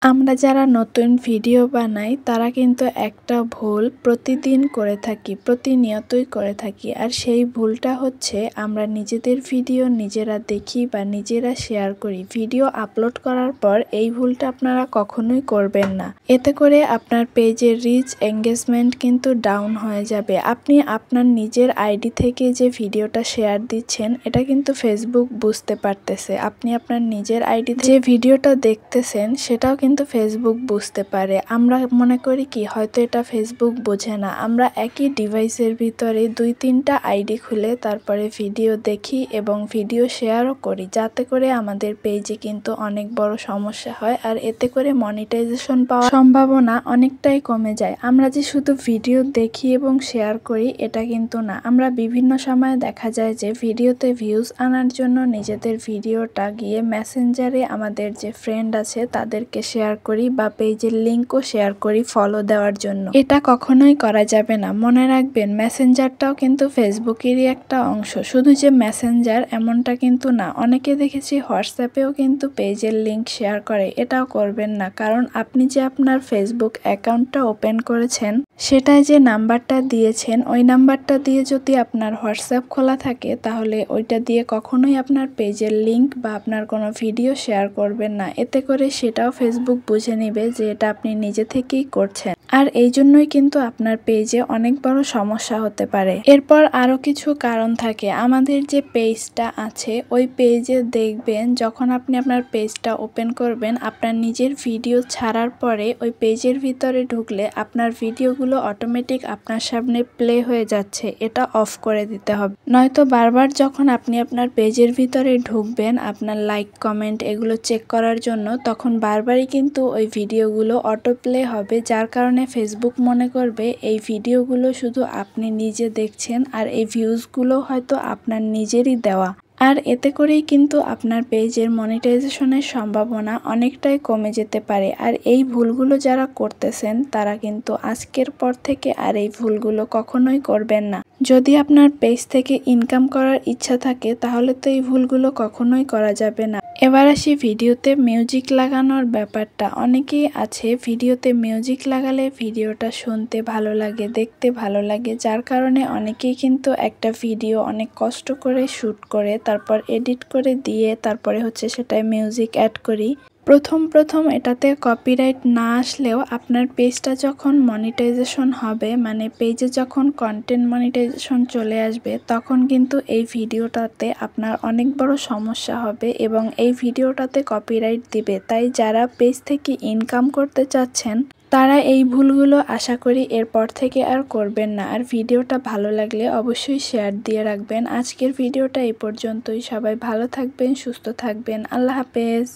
আমরা যারা নতুন ভিডিও বানাই তারা কিন্তু একটা ভুল প্রতিদিন করে থাকি, প্রতিনিয়তই করে থাকি। আর সেই ভুলটা হচ্ছে আমরা নিজেদের ভিডিও নিজেরা দেখি বা নিজেরা শেয়ার করি। ভিডিও আপলোড করার পর এই ভুলটা আপনারা কখনোই করবেন না। এতে করে আপনার পেজের রিচ এঙ্গেজমেন্ট কিন্তু ডাউন হয়ে যাবে। আপনি আপনার নিজের আইডি থেকে যে ভিডিওটা শেয়ার দিচ্ছেন এটা কিন্তু ফেসবুক বুঝতে পারতেছে। আপনি আপনার নিজের আইডি যে ভিডিওটা দেখতেছেন সেটাও কিন্তু ফেসবুক বুঝতে পারে। আমরা মনে করি কি হয়তো এটা ফেসবুক বোঝে না। আমরা একই ডিভাইসের ভিতরে ২-৩টা আইডি খুলে তারপরে ভিডিও দেখি এবং ভিডিও শেয়ারও করি, যাতে করে আমাদের পেজে কিন্তু অনেক বড় সমস্যা হয় আর এতে করে মনিটাইজেশন পাওয়ার সম্ভাবনা অনেকটাই কমে যায়। আমরা যে শুধু ভিডিও দেখি এবং শেয়ার করি এটা কিন্তু না। আমরা বিভিন্ন সময় দেখা যায় যে ভিডিওতে ভিউজ আনার জন্য নিজেদের ভিডিওটা গিয়ে মেসেঞ্জারে আমাদের যে ফ্রেন্ড আছে তাদেরকে শেয়ার করি বা পেজের লিঙ্কও শেয়ার করি ফলো দেওয়ার জন্য। এটা কখনোই করা যাবে না। মনে রাখবেন মেসেঞ্জারটাও কিন্তু ফেসবুকেরই একটা অংশ। শুধু যে মেসেঞ্জার এমনটা কিন্তু না। অনেকে দেখেছি হোয়াটসঅ্যাপেও কিন্তু পেজের লিঙ্ক শেয়ার করে। এটাও করবেন না, কারণ আপনি যে আপনার ফেসবুক অ্যাকাউন্টটা ওপেন করেছেন সেটায় যে নাম্বারটা দিয়েছেন ওই নাম্বারটা দিয়ে যদি আপনার হোয়াটসঅ্যাপ খোলা থাকে তাহলে ওইটা দিয়ে কখনোই আপনার পেজের লিঙ্ক বা আপনার কোনো ভিডিও শেয়ার করবেন না। এতে করে সেটাও ফেসবুক বুঝে নেবে যে এটা আপনি নিজে থেকেই করছেন। আর এই জন্যই কিন্তু আপনার পেজে অনেক বড় সমস্যা হতে পারে। এরপর আরো কিছু কারণ থাকে। আমাদের যে পেজটা আছে ওই পেজে দেখবেন যখন আপনি আপনার পেজটা ওপেন করবেন, আপনার নিজের ভিডিও ছাড়ার পরে ওই পেজের ভিতরে ঢুকলে আপনার ভিডিওগুলো অটোমেটিক আপনার সামনে প্লে হয়ে যাচ্ছে। এটা অফ করে দিতে হবে। নয়তো বারবার যখন আপনি আপনার পেজের ভিতরে ঢুকবেন আপনার লাইক কমেন্ট এগুলো চেক করার জন্য, তখন বারবারই কিন্তু ওই ভিডিওগুলো অটো প্লে হবে, যার কারণে ফেসবুক মনে করবে এই ভিডিওগুলো শুধু আপনি নিজে দেখছেন আর এই ভিউজগুলো হয়তো আপনার নিজেরই দেওয়া। আর এতে করেই কিন্তু আপনার পেজের মনিটাইজেশনের সম্ভাবনা অনেকটাই কমে যেতে পারে। আর এই ভুলগুলো যারা করতেছেন তারা কিন্তু আজকের পর থেকে আর এই ভুলগুলো কখনোই করবেন না। যদি আপনার পেজ থেকে ইনকাম করার ইচ্ছা থাকে তাহলে তো এই ভুলগুলো কখনোই করা যাবে না। এবার আসি ভিডিওতে মিউজিক লাগানোর ব্যাপারটা। অনেকেই আছে ভিডিওতে মিউজিক লাগালে ভিডিওটা শুনতে ভালো লাগে, দেখতে ভালো লাগে, যার কারণে অনেকেই কিন্তু একটা ভিডিও অনেক কষ্ট করে শ্যুট করে তারপর এডিট করে দিয়ে তারপরে হচ্ছে সেটায় মিউজিক অ্যাড করি। প্রথম এটাতে কপিরাইট না আসলেও আপনার পেজটা যখন মনিটাইজেশন হবে, মানে পেজে যখন কন্টেন্ট মনিটাইজেশন চলে আসবে, তখন কিন্তু এই ভিডিওটাতে আপনার অনেক বড় সমস্যা হবে এবং এই ভিডিওটাতে কপিরাইট দিবে। তাই যারা পেজ থেকে ইনকাম করতে চাচ্ছেন তারা এই ভুলগুলো আশা করি এরপর থেকে আর করবেন না। আর ভিডিওটা ভালো লাগলে অবশ্যই শেয়ার দিয়ে রাখবেন। আজকের ভিডিওটা এই পর্যন্তই। সবাই ভালো থাকবেন, সুস্থ থাকবেন। আল্লাহ হাফেজ।